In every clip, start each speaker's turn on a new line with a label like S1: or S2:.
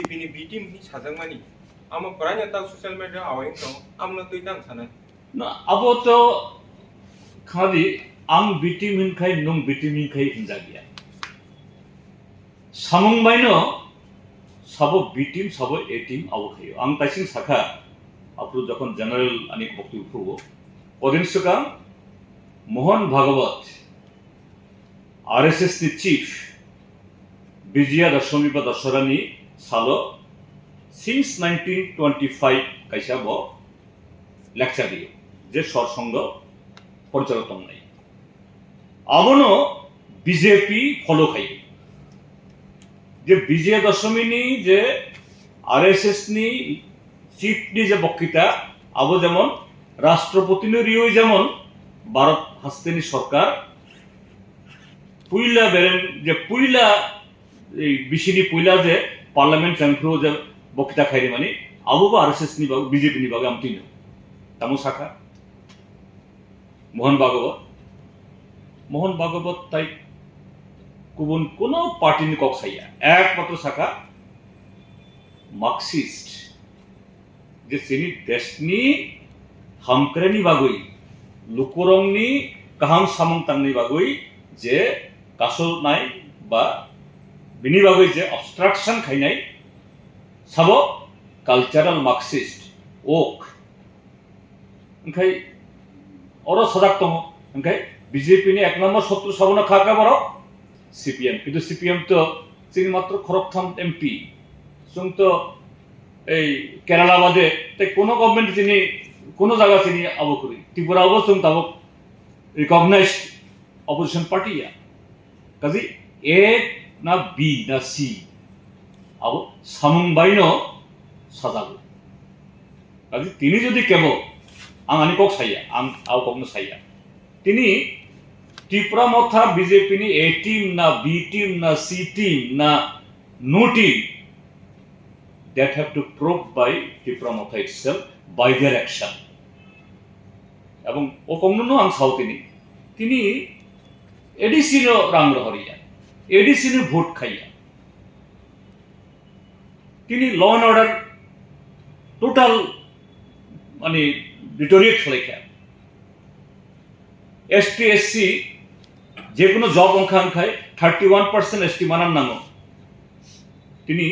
S1: BJP ni B team ni sajangmani amo paranya ta social media awing dong amna tuitan sana
S2: na abo to khadi ang bitim hinkai nung bitim hinkai hinjagia samung baino sabo bitim sabo a team abo khayo ang taising sakha apru যখন general ani বক্তব্য করব ওদিন সুকা Mohan Bhagwat RSS ni chief Bijoya Dashami বা দশরানি সালো since 1925 কাইসা ব lecture দিয়ে যে সরসঙ্গ পরিচালন নাই আবনো বিজেপি ফলো খাই যে বিজয়া দশমী নি যে RSS নি চিফ নি যে বক্তৃতা আবো যেমন রাষ্ট্রপতি রিও যেমন ভারত হাস্তেনি সরকার পুইলা বেরেন যে পুইলা এই বিশিনি পুইলা যে পার্লামেন্ট চাংখ্রো যে বক্তৃতা খাইরে মানে আবু বা RSS নি বাগ বিজেপি নি বাগ আমতিন তামু শাখা মোহন ভাগবত তাই কুবন কোন পার্টি নি কক সাইয়া একমাত্র শাখা মার্কসিস্ট যে সিনি দেশনি হামকরেনি বাগই লুকুরংনি কাহাম সামং তাংনি বাগই যে কাসল নাই বা বিনি বাগই যে অবস্ট্রাকশন খাইনাই সাবো কালচারাল মার্কসিস্ট ওক ओंखाय अरो सजाग दङ ओंखाय बिजेपि नि एक नम्बर शत्रु साबना खाका बरो CPM किन्तु CPM तो जोंनि मात्र खरगथाम MP जों तो এই কেরালা বাদে তাই কোন গভর্নমেন্ট যিনি কোন জায়গা যিনি আবো করি ত্রিপুরাও जों তাবো রিকগনাইজড অপোজিশন পার্টি কাজী A না B না C আবো সামং বাইনো সাজাগো কাজী তিনি যদি কেবল ang ani kok saya ang au kok no saya tini Tripura motha BJP ni A team na B team na C team na no team that have to prove by Tripura motha itself by their action এবং ও কমনো ang Sau তিনি এডিসিনো রাং রহরিয়া এডিসিনো vote খাইয়া তিনি ল and order total মানে deteriorate খালাইখা ST SC যে কোনো job অংখায় 31% ST মানার নাম তিনি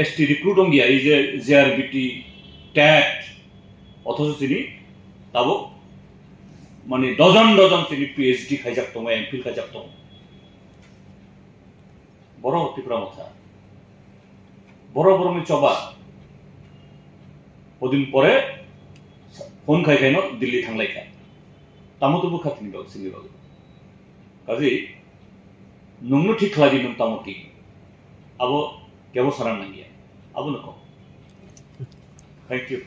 S2: ST রিক্রুট অঙ্গিয়া এই যে JRBT ট্যাট অথচ তিনি তাবো মানে ডজন ডজন তিনি PhD খাইজাকতম MPhil খাইজাকতম বড় ত্রিপুরা মথা বড় বড় মি চবা ওদিন পরে ফোন খাইখাইনো দিল্লি থাংলাইখা তামতবু খাতিনি বাগ সিনি বাগ কাজে নংনো ঠিক খালাদি নং তামতি আবো কেবো সারান নাঙ্গিয়া আবো নকো থ্যাংক ইউ